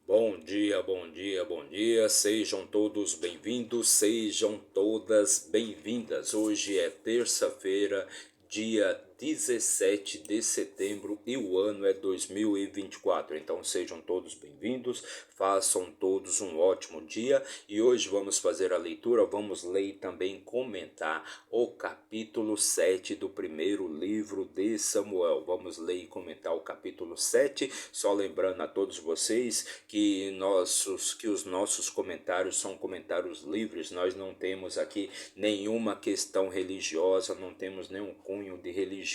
Bom dia, bom dia, bom dia. Sejam todos bem-vindos, sejam todas bem-vindas. Hoje é terça-feira, dia 17 de setembro e o ano é 2024. Então sejam todos bem-vindos, façam todos um ótimo dia e hoje vamos fazer a leitura, vamos ler e também comentar o capítulo 7 do primeiro livro de Samuel. Vamos ler e comentar o capítulo 7, só lembrando a todos vocês que os nossos comentários são comentários livres, nós não temos aqui nenhuma questão religiosa, não temos nenhum cunho de religião.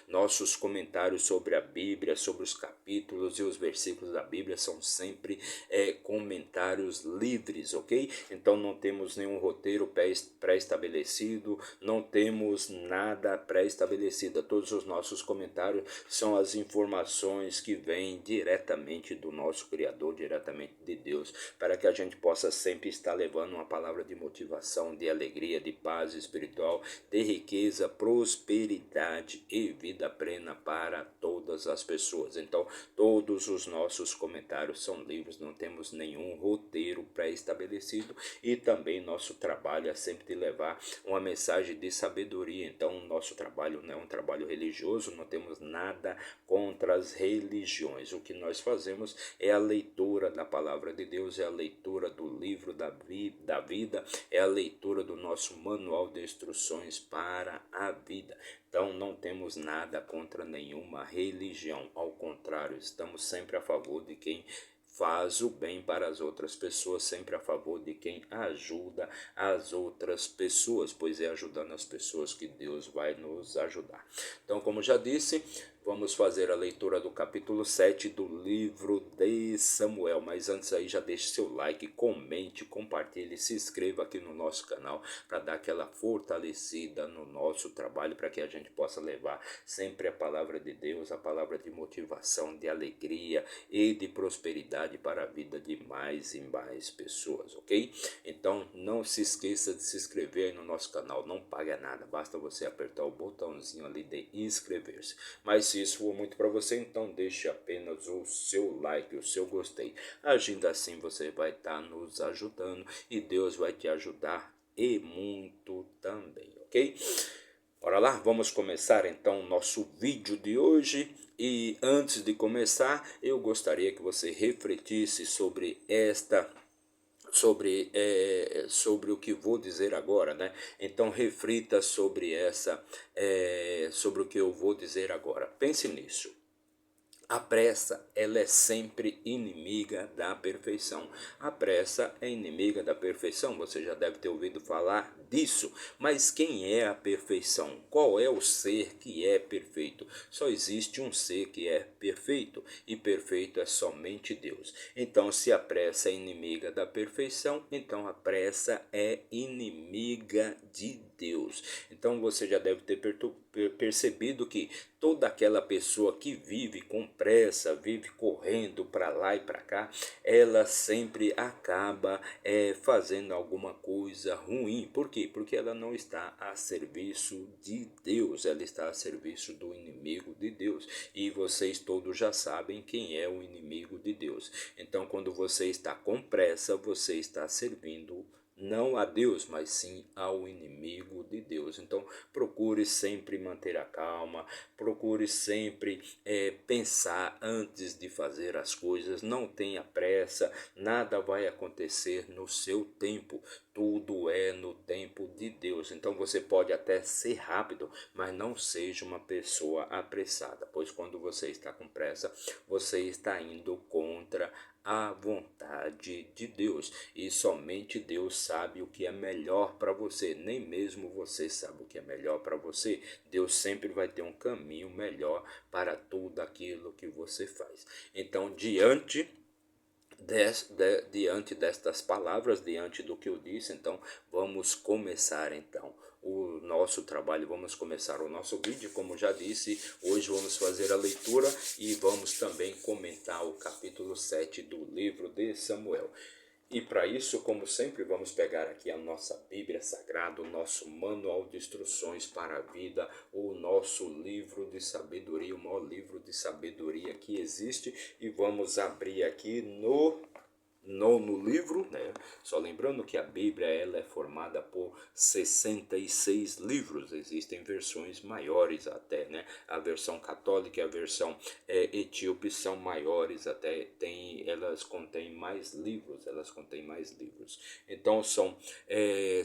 Nossos comentários sobre a Bíblia, sobre os capítulos e os versículos da Bíblia são sempre comentários livres, ok? Então não temos nenhum roteiro pré-estabelecido, não temos nada pré-estabelecido. Todos os nossos comentários são as informações que vêm diretamente do nosso Criador, diretamente de Deus, para que a gente possa sempre estar levando uma palavra de motivação, de alegria, de paz espiritual, de riqueza, prosperidade e vida plena para todas as pessoas. Então, todos os nossos comentários são livres, não temos nenhum roteiro pré-estabelecido e também nosso trabalho é sempre de levar uma mensagem de sabedoria. Então, nosso trabalho não é um trabalho religioso, não temos nada contra as religiões. O que nós fazemos é a leitura da palavra de Deus, é a leitura do livro da vida, é a leitura do nosso manual de instruções para a vida. Então não temos nada contra nenhuma religião, ao contrário, estamos sempre a favor de quem faz o bem para as outras pessoas, sempre a favor de quem ajuda as outras pessoas, pois é ajudando as pessoas que Deus vai nos ajudar. Então, como já disse, vamos fazer a leitura do capítulo 7 do livro de Samuel. Mas antes aí, já deixe seu like, comente, compartilhe, se inscreva aqui no nosso canal para dar aquela fortalecida no nosso trabalho, para que a gente possa levar sempre a palavra de Deus, a palavra de motivação, de alegria e de prosperidade para a vida de mais e mais pessoas, ok? Então não se esqueça de se inscrever aí no nosso canal, não paga nada, basta você apertar o botãozinho ali de inscrever-se. Mas se isso for muito para você, então deixe apenas o seu like, o seu gostei. Agindo assim, você vai estar nos ajudando e Deus vai te ajudar e muito também, ok? Bora lá, vamos começar então o nosso vídeo de hoje. E antes de começar, eu gostaria que você refletisse sobre o que vou dizer agora, né? Então reflita sobre o que eu vou dizer agora. Pense nisso. A pressa, ela é sempre inimiga da perfeição. A pressa é inimiga da perfeição, você já deve ter ouvido falar disso. Mas quem é a perfeição? Qual é o ser que é perfeito? Só existe um ser que é perfeito, e perfeito é somente Deus. Então, se a pressa é inimiga da perfeição, então a pressa é inimiga de Deus. Então, você já deve ter percebido que toda aquela pessoa que vive com pressa, vive correndo para lá e para cá, ela sempre acaba fazendo alguma coisa ruim. Por quê? Porque ela não está a serviço de Deus, ela está a serviço do inimigo de Deus. E vocês todos já sabem quem é o inimigo de Deus. Então, quando você está com pressa, você está servindo não a Deus, mas sim ao inimigo de Deus. Então procure sempre manter a calma, procure sempre pensar antes de fazer as coisas, não tenha pressa, nada vai acontecer no seu tempo, tudo é no tempo de Deus. Então você pode até ser rápido, mas não seja uma pessoa apressada, pois quando você está com pressa, você está indo contra a vontade de Deus, e somente Deus sabe o que é melhor para você, nem mesmo você sabe o que é melhor para você. Deus sempre vai ter um caminho melhor para tudo aquilo que você faz. Então, diante destas palavras, diante do que eu disse, então vamos começar então o nosso trabalho, vamos começar o nosso vídeo. Como já disse, hoje vamos fazer a leitura e vamos também comentar o capítulo 7 do livro de Samuel. E para isso, como sempre, vamos pegar aqui a nossa Bíblia Sagrada, o nosso manual de instruções para a vida, o nosso livro de sabedoria, o maior livro de sabedoria que existe, e vamos abrir aqui no nono livro, né? Só lembrando que a Bíblia ela é formada por 66 livros, existem versões maiores até, né? A versão católica e a versão etíope são maiores até, elas contêm mais livros, Então são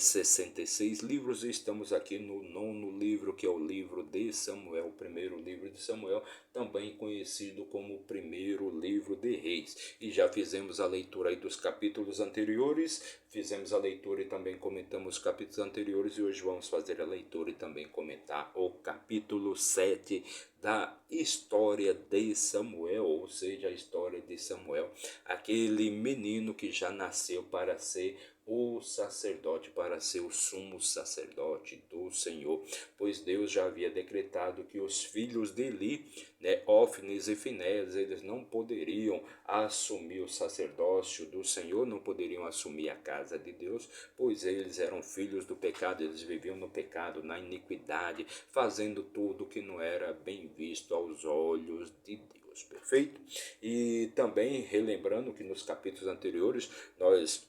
66 livros e estamos aqui no nono livro, que é o livro de Samuel, o primeiro livro de Samuel, também conhecido como o primeiro livro de Reis. E já fizemos a leitura aí dos capítulos anteriores, fizemos a leitura e também comentamos os capítulos anteriores, e hoje vamos fazer a leitura e também comentar o capítulo 7 da história de Samuel, ou seja, a história de Samuel, aquele menino que já nasceu para ser o sacerdote, para ser o sumo sacerdote do Senhor, pois Deus já havia decretado que os filhos de Eli, né, Ófnis e Finéias, eles não poderiam assumir o sacerdócio do Senhor, não poderiam assumir a casa de Deus, pois eles eram filhos do pecado, eles viviam no pecado, na iniquidade, fazendo tudo que não era bem visto aos olhos de Deus, perfeito? E também relembrando que nos capítulos anteriores nós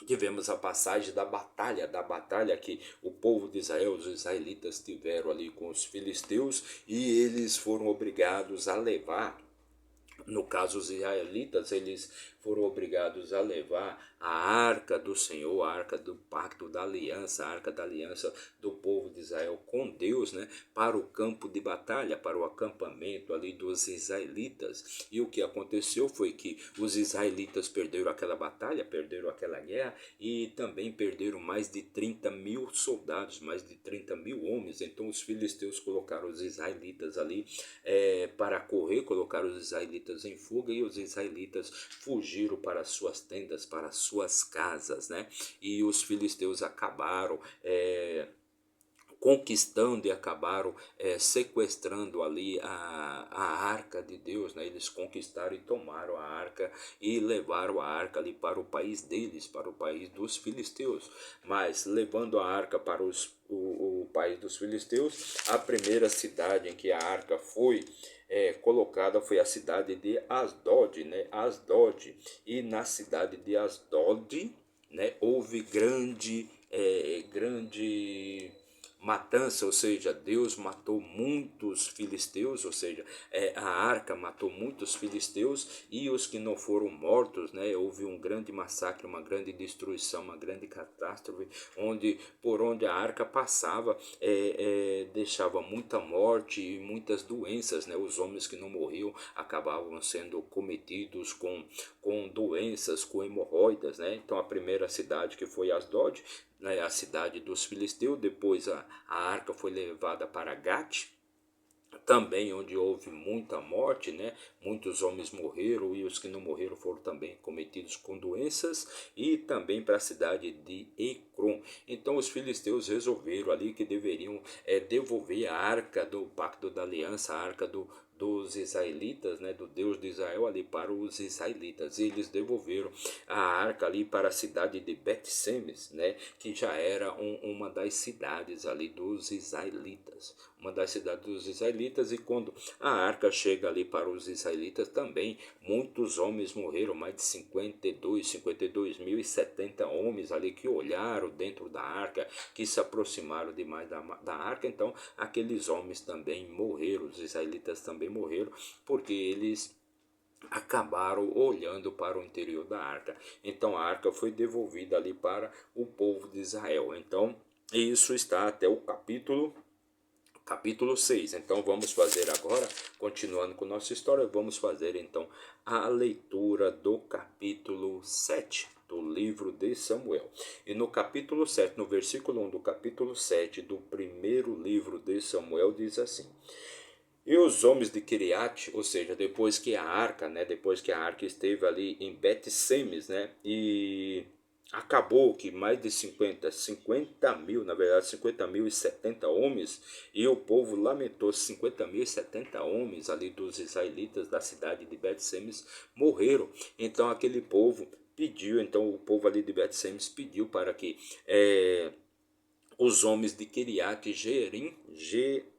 tivemos a passagem da batalha que o povo de Israel, os israelitas tiveram ali com os filisteus, e eles foram obrigados a levar, no caso os israelitas, eles foram obrigados a levar a arca do Senhor, a arca do pacto da aliança, a arca da aliança do povo de Israel com Deus, né, para o campo de batalha, para o acampamento ali dos israelitas. E o que aconteceu foi que os israelitas perderam aquela batalha, perderam aquela guerra, e também perderam mais de 30 mil soldados, mais de 30 mil homens. Então os filisteus colocaram os israelitas ali para correr, colocaram os israelitas em fuga, e os israelitas fugiram para suas tendas, para suas casas, né? E os filisteus acabaram conquistando e acabaram sequestrando ali a arca de Deus, né? Eles conquistaram e tomaram a arca e levaram a arca ali para o país deles, para o país dos filisteus. Mas levando a arca para o país dos filisteus, a primeira cidade em que a arca foi colocada foi a cidade de Asdod, né? Asdod. E na cidade de Asdod, né, houve grande matança, ou seja, Deus matou muitos filisteus, ou seja, a arca matou muitos filisteus, e os que não foram mortos, né, houve um grande massacre, uma grande destruição, uma grande catástrofe, por onde a arca passava, deixava muita morte e muitas doenças, né, os homens que não morriam acabavam sendo cometidos com doenças, com hemorroidas, né. Então a primeira cidade que foi Asdod, né, a cidade dos filisteus. Depois a arca foi levada para Gate, também onde houve muita morte, né? Muitos homens morreram, e os que não morreram foram também cometidos com doenças, e também para a cidade de Ecrom. Então os filisteus resolveram ali que deveriam devolver a arca do pacto da aliança, a arca dos israelitas, né, do Deus de Israel ali para os israelitas. E eles devolveram a arca ali para a cidade de Bet-Semes, né, que já era uma das cidades ali dos israelitas, uma das cidades dos israelitas. E quando a arca chega ali para os israelitas, também muitos homens morreram, mais de 52.070 homens ali que olharam dentro da arca, que se aproximaram demais da arca. Então aqueles homens também morreram, os israelitas também morreram, porque eles acabaram olhando para o interior da arca. Então a arca foi devolvida ali para o povo de Israel. Então isso está até o capítulo 6. Então vamos fazer agora, continuando com nossa história, vamos fazer então a leitura do capítulo 7 do livro de Samuel. E no capítulo 7, no versículo 1 do capítulo 7 do primeiro livro de Samuel, diz assim: e os homens de Kiriat, ou seja, depois que a arca, né, depois que a arca esteve ali em Bet-Semes, né, e acabou que mais de 50 mil, na verdade 50.070 homens, e o povo lamentou, 50.070 homens ali dos israelitas da cidade de Bet-Semes morreram. Então aquele povo pediu, então o povo ali de Bet-Semes pediu para que os homens de Kiriat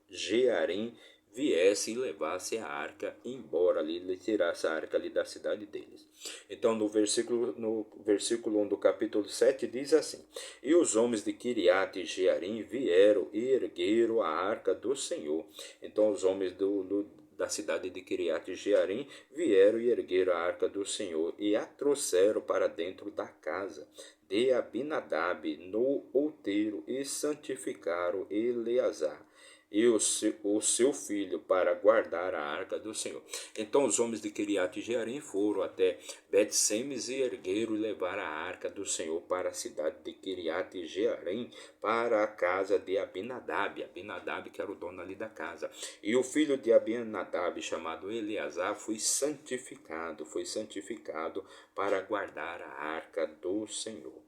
Jearim viessem e levassem a arca embora ali, tirasse a arca ali da cidade deles. Então no versículo 1 do capítulo 7 diz assim: E os homens de Kiriat Jearim vieram e ergueram a arca do Senhor. Então os homens da cidade de Kiriat Jearim vieram e ergueram a arca do Senhor e a trouxeram para dentro da casa de Abinadab no outeiro e santificaram Eleazar e o seu filho para guardar a arca do Senhor. Então os homens de Kiriat Jearim foram até Bet-Semes e ergueram e levaram a arca do Senhor para a cidade de Kiriat Jearim, para a casa de Abinadab. Abinadab que era o dono ali da casa. E o filho de Abinadab, chamado Eleazar, foi santificado para guardar a arca do Senhor.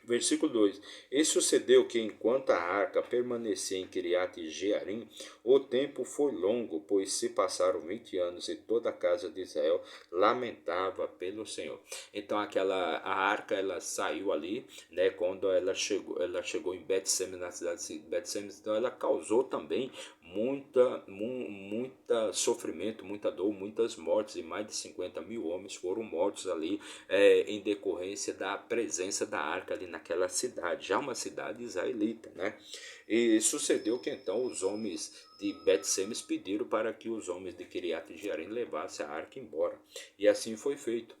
Versículo 2: E sucedeu que, enquanto a arca permanecia em Kiriat Jearim, o tempo foi longo, pois se passaram 20 anos, e toda a casa de Israel lamentava pelo Senhor. Então a arca ela saiu ali, né, quando ela chegou em Bet-Semes, na cidade de Bet-Semes, então ela causou também muita sofrimento, muita dor, muitas mortes, e mais de 50 mil homens foram mortos ali em decorrência da presença da arca ali naquela cidade, já uma cidade israelita, né? E sucedeu que então os homens de Bet-Semes pediram para que os homens de Kiriat Jearim levassem a arca embora, e assim foi feito.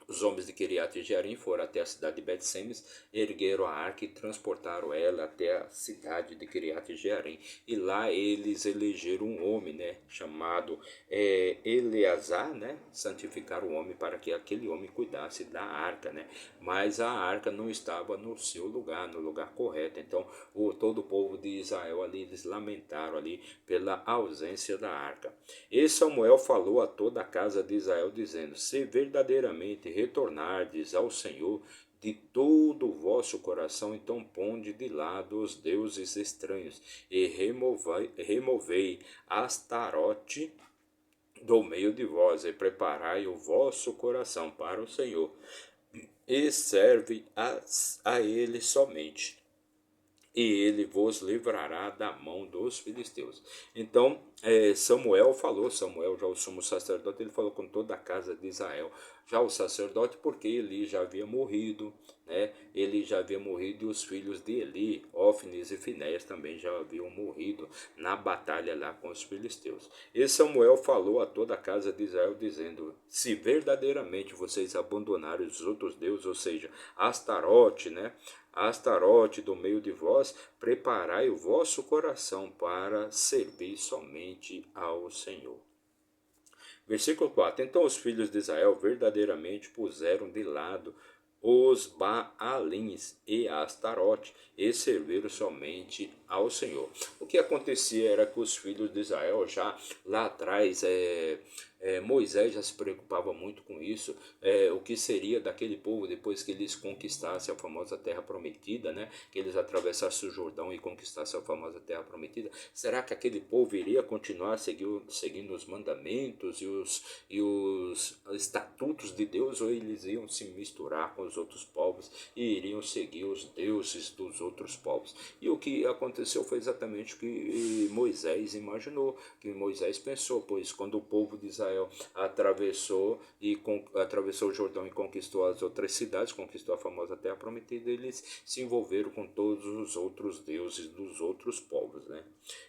Os homens de Kiriat Jearim foram até a cidade de Bet-Semes, ergueram a arca e transportaram ela até a cidade de Kiriat Jearim. E lá eles elegeram um homem, né, chamado Eleazar, né, santificaram o homem para que aquele homem cuidasse da arca, né. Mas a arca não estava no seu lugar, no lugar correto. Então todo o povo de Israel ali, eles lamentaram ali pela ausência da arca. E Samuel falou a toda a casa de Israel, dizendo: Se verdadeiramente retornardes ao Senhor de todo o vosso coração, então ponde de lado os deuses estranhos e removei Astarote do meio de vós, e preparai o vosso coração para o Senhor, e serve a ele somente, e ele vos livrará da mão dos filisteus. Então Samuel, já o sumo sacerdote, ele falou com toda a casa de Israel. Já o sacerdote, porque Eli já havia morrido, né? Ele já havia morrido, e os filhos de Eli, Ófnis e Finéias, também já haviam morrido na batalha lá com os filisteus. E Samuel falou a toda a casa de Israel, dizendo: Se verdadeiramente vocês abandonarem os outros deuses, ou seja, Astarote, né? Astarote do meio de vós, preparai o vosso coração para servir somente ao Senhor. Versículo 4: Então os filhos de Israel verdadeiramente puseram de lado os Baalins e Astarote e serviram somente ao Senhor. O que acontecia era que os filhos de Israel, já lá atrás, Moisés já se preocupava muito com isso, o que seria daquele povo depois que eles conquistassem a famosa terra prometida, né? Que eles atravessassem o Jordão e conquistassem a famosa terra prometida. Será que aquele povo iria continuar seguindo os mandamentos e os estatutos de Deus, ou eles iam se misturar com os outros povos e iriam seguir os deuses dos outros povos? E o que aconteceu foi exatamente o que Moisés imaginou, que Moisés pensou, pois quando o povo de Israel atravessou o Jordão e conquistou as outras cidades, conquistou a famosa terra prometida, eles se envolveram com todos os outros deuses dos outros povos, né?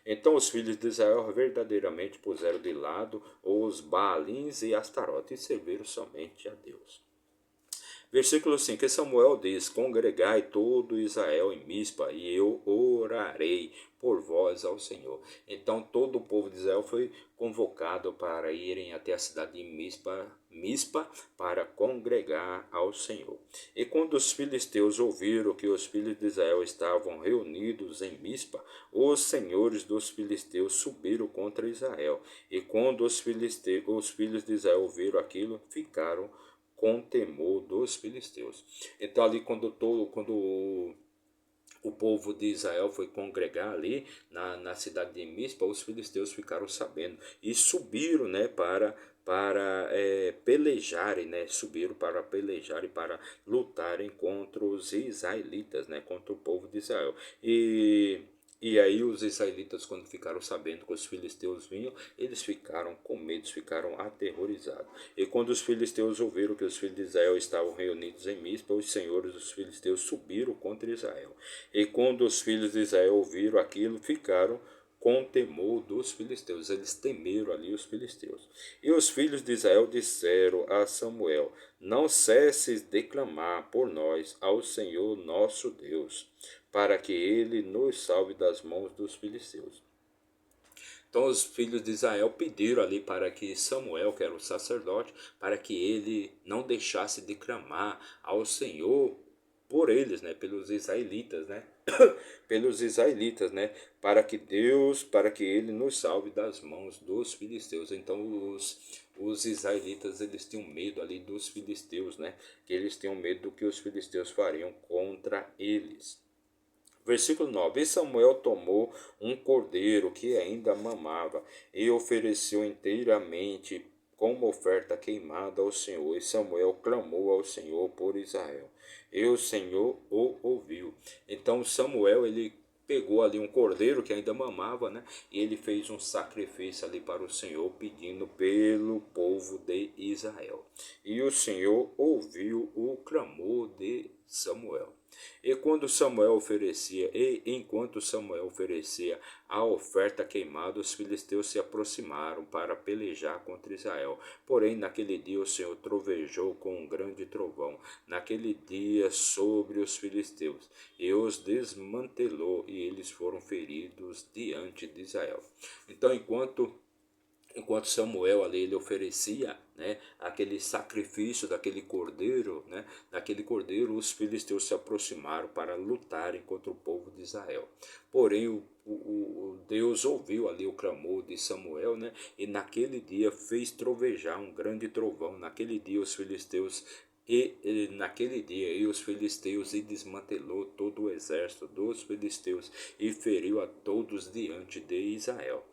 Então os filhos de Israel verdadeiramente puseram de lado os Baalins e Astarote e serviram somente a Deus. Versículo 5: E Samuel diz: Congregai todo Israel em Mispa, e eu orarei por vós ao Senhor. Então todo o povo de Israel foi convocado para irem até a cidade de Mispa para congregar ao Senhor. E quando os filisteus ouviram que os filhos de Israel estavam reunidos em Mispa, os senhores dos filisteus subiram contra Israel. E quando os filhos de Israel ouviram aquilo, ficaram com temor dos filisteus. Então ali quando o povo de Israel foi congregar ali na cidade de Mispa, os filisteus ficaram sabendo e subiram, né, para pelejarem, né? Subiram para pelejarem, para lutarem contra os israelitas, né? Contra o povo de Israel. E aí os israelitas, quando ficaram sabendo que os filisteus vinham, eles ficaram com medo, ficaram aterrorizados. E quando os filisteus ouviram que os filhos de Israel estavam reunidos em Mispa, os senhores dos filisteus subiram contra Israel. E quando os filhos de Israel ouviram aquilo, ficaram com temor dos filisteus. Eles temeram ali os filisteus. E os filhos de Israel disseram a Samuel: Não cesses de clamar por nós ao Senhor nosso Deus, para que ele nos salve das mãos dos filisteus. Então os filhos de Israel pediram ali para que Samuel, que era o sacerdote, para que ele não deixasse de clamar ao Senhor por eles, né, pelos israelitas, né? Pelos israelitas, né, para que ele nos salve das mãos dos filisteus. Então os israelitas, eles tinham medo ali dos filisteus, né? Que eles tinham medo do que os filisteus fariam contra eles. Versículo 9: E Samuel tomou um cordeiro que ainda mamava e ofereceu inteiramente como oferta queimada ao Senhor. E Samuel clamou ao Senhor por Israel. E o Senhor o ouviu. Então Samuel, ele pegou ali um cordeiro que ainda mamava, né? E ele fez um sacrifício ali para o Senhor, pedindo pelo povo de Israel. E o Senhor ouviu o clamor de Samuel. Enquanto Samuel oferecia a oferta queimada, os filisteus se aproximaram para pelejar contra Israel. Porém, naquele dia o Senhor trovejou com um grande trovão, naquele dia sobre os filisteus, e os desmantelou, e eles foram feridos diante de Israel. Então, enquanto Samuel ali ele oferecia, né, aquele sacrifício daquele cordeiro, né, daquele cordeiro, os filisteus se aproximaram para lutarem contra o povo de Israel. Porém o Deus ouviu ali o clamor de Samuel, né, e naquele dia fez trovejar um grande trovão. Naquele dia os filisteus naquele dia os filisteus e desmantelou todo o exército dos filisteus e feriu a todos diante de Israel.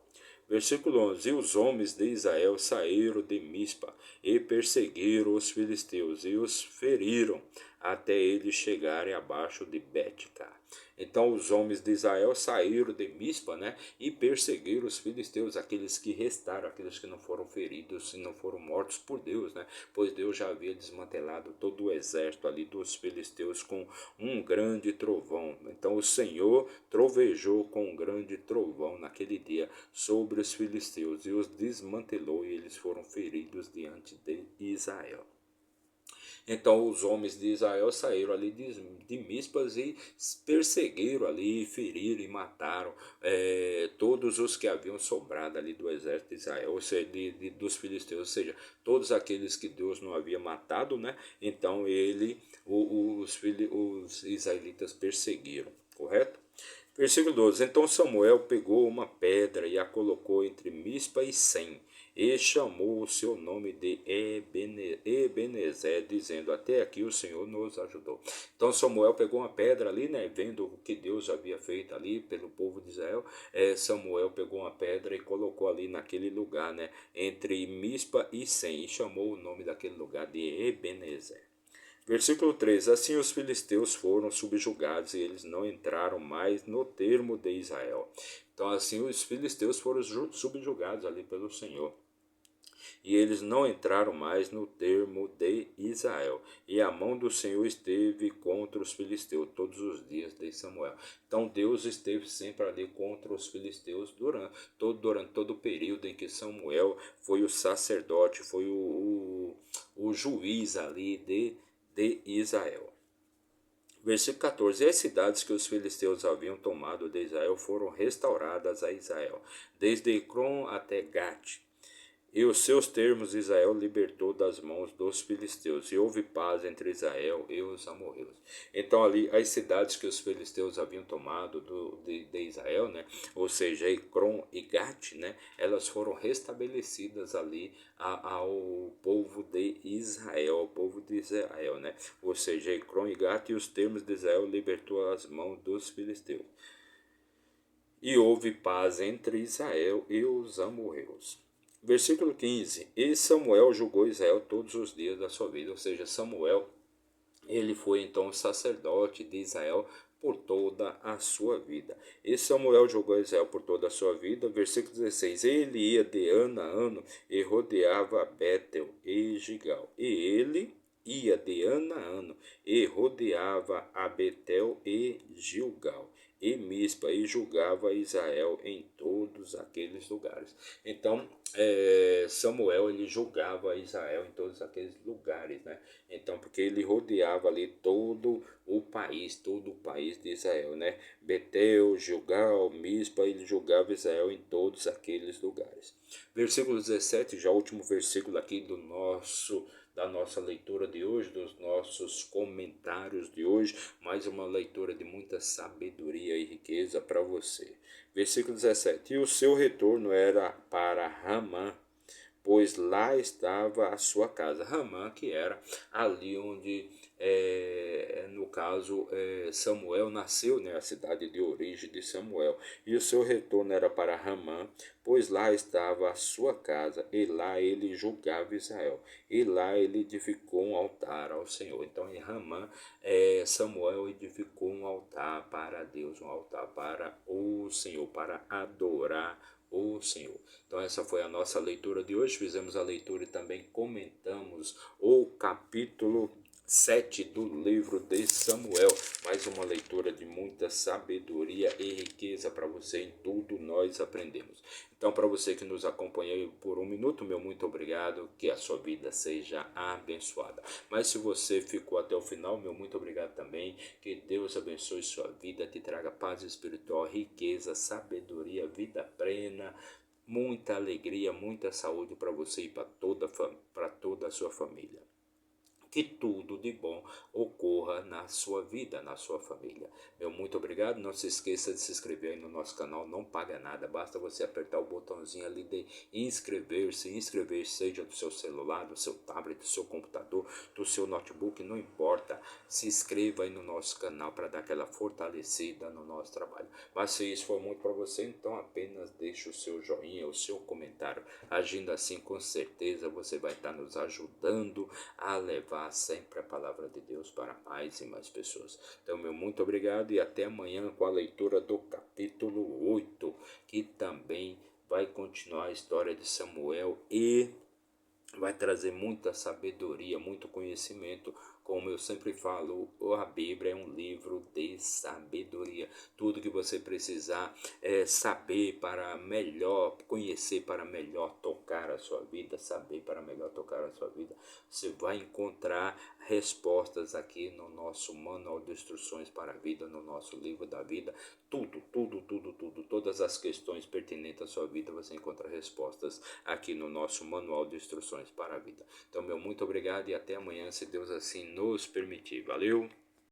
Versículo 11: E os homens de Israel saíram de Mispa e perseguiram os filisteus e os feriram até eles chegarem abaixo de Betca. Então os homens de Israel saíram de Mispa, né, e perseguiram os filisteus, aqueles que restaram, aqueles que não foram feridos e não foram mortos por Deus, né, pois Deus já havia desmantelado todo o exército ali dos filisteus com um grande trovão. Então o Senhor trovejou com um grande trovão naquele dia sobre os filisteus e os desmantelou, e eles foram feridos diante de Israel. Então os homens de Israel saíram ali de Mispas e perseguiram ali, feriram e mataram todos os que haviam sobrado ali do exército de Israel, ou seja, dos filisteus, ou seja, todos aqueles que Deus não havia matado, né? Então os israelitas perseguiram, correto? Versículo 12: Então Samuel pegou uma pedra e a colocou entre Mispa e Sem, e chamou o seu nome de Ebenezer, dizendo: Até aqui o Senhor nos ajudou. Então Samuel pegou uma pedra ali, né, vendo o que Deus havia feito ali pelo povo de Israel. Samuel pegou uma pedra e colocou ali naquele lugar, né, entre Mispa e Sem, e chamou o nome daquele lugar de Ebenezer. Versículo 3: Assim os filisteus foram subjugados e eles não entraram mais no termo de Israel. Então assim os filisteus foram subjugados ali pelo Senhor. E eles não entraram mais no termo de Israel. E a mão do Senhor esteve contra os filisteus todos os dias de Samuel. Então Deus esteve sempre ali contra os filisteus durante todo o período em que Samuel foi o sacerdote, foi o juiz ali de Israel. Versículo 14: E as cidades que os filisteus haviam tomado de Israel foram restauradas a Israel, desde Ecrom até Gate. E os seus termos Israel libertou das mãos dos filisteus, e houve paz entre Israel e os amorreus. Então ali as cidades que os filisteus haviam tomado de Israel, né, ou seja, Ecrom e Gate, né, elas foram restabelecidas ali ao povo de Israel, né, ou seja, Ecrom e Gate, e os termos de Israel libertou as mãos dos filisteus. E houve paz entre Israel e os amorreus. Versículo 15: E Samuel julgou Israel todos os dias da sua vida. Ou seja, Samuel, ele foi então o sacerdote de Israel por toda a sua vida. E Samuel julgou Israel por toda a sua vida. Versículo 16: Ele ia de ano a ano e rodeava Betel e Gigal. E ele ia de ano a ano e rodeava a Betel e Gilgal e Mispa e julgava Israel em todos aqueles lugares. Então, Samuel, ele julgava Israel em todos aqueles lugares, né? Então, porque ele rodeava ali todo o país de Israel, né? Betel, Gilgal, Mispa, ele julgava Israel em todos aqueles lugares. Versículo 17, já o último versículo aqui da nossa leitura de hoje, dos nossos comentários de hoje, mais uma leitura de muita sabedoria e riqueza para você. Versículo 17: E o seu retorno era para Ramá, pois lá estava a sua casa. Ramá, que era ali onde, no caso, Samuel nasceu, né, a cidade de origem de Samuel. E o seu retorno era para Ramá, pois lá estava a sua casa, e lá ele julgava Israel. E lá ele edificou um altar ao Senhor. Então, em Ramá, Samuel edificou um altar para Deus, um altar para o Senhor, para adorar o Senhor. Então essa foi a nossa leitura de hoje. Fizemos a leitura e também comentamos o capítulo 7 do livro de Samuel. Mais uma leitura de muita sabedoria e riqueza para você. Em tudo nós aprendemos. Então, para você que nos acompanhou por um minuto, meu muito obrigado. Que a sua vida seja abençoada. Mas se você ficou até o final, meu muito obrigado também. Que Deus abençoe sua vida, te traga paz espiritual, riqueza, sabedoria, vida plena, muita alegria, muita saúde para você e para toda a sua família. Que tudo de bom ocorra na sua vida, na sua família. Meu muito obrigado. Não se esqueça de se inscrever aí no nosso canal, não paga nada. Basta você apertar o botãozinho ali de inscrever-se. Inscrever, seja do seu celular, do seu tablet, do seu computador, do seu notebook, não importa. Se inscreva aí no nosso canal para dar aquela fortalecida no nosso trabalho. Mas se isso for muito para você, então apenas deixe o seu joinha, o seu comentário. Agindo assim, com certeza você vai estar nos ajudando a levar sempre a palavra de Deus para mais e mais pessoas. Então, meu muito obrigado e até amanhã com a leitura do capítulo 8, que também vai continuar a história de Samuel e vai trazer muita sabedoria, muito conhecimento. Como eu sempre falo, a Bíblia é um livro de sabedoria. Tudo que você precisar saber para melhor conhecer, para melhor tocar a sua vida, saber para melhor tocar a sua vida, você vai encontrar respostas aqui no nosso manual de instruções para a vida, no nosso livro da vida. Tudo, todas as questões pertinentes à sua vida, você encontra respostas aqui no nosso manual de instruções para a vida. Então, meu muito obrigado e até amanhã, se Deus assim nos permitir. Valeu!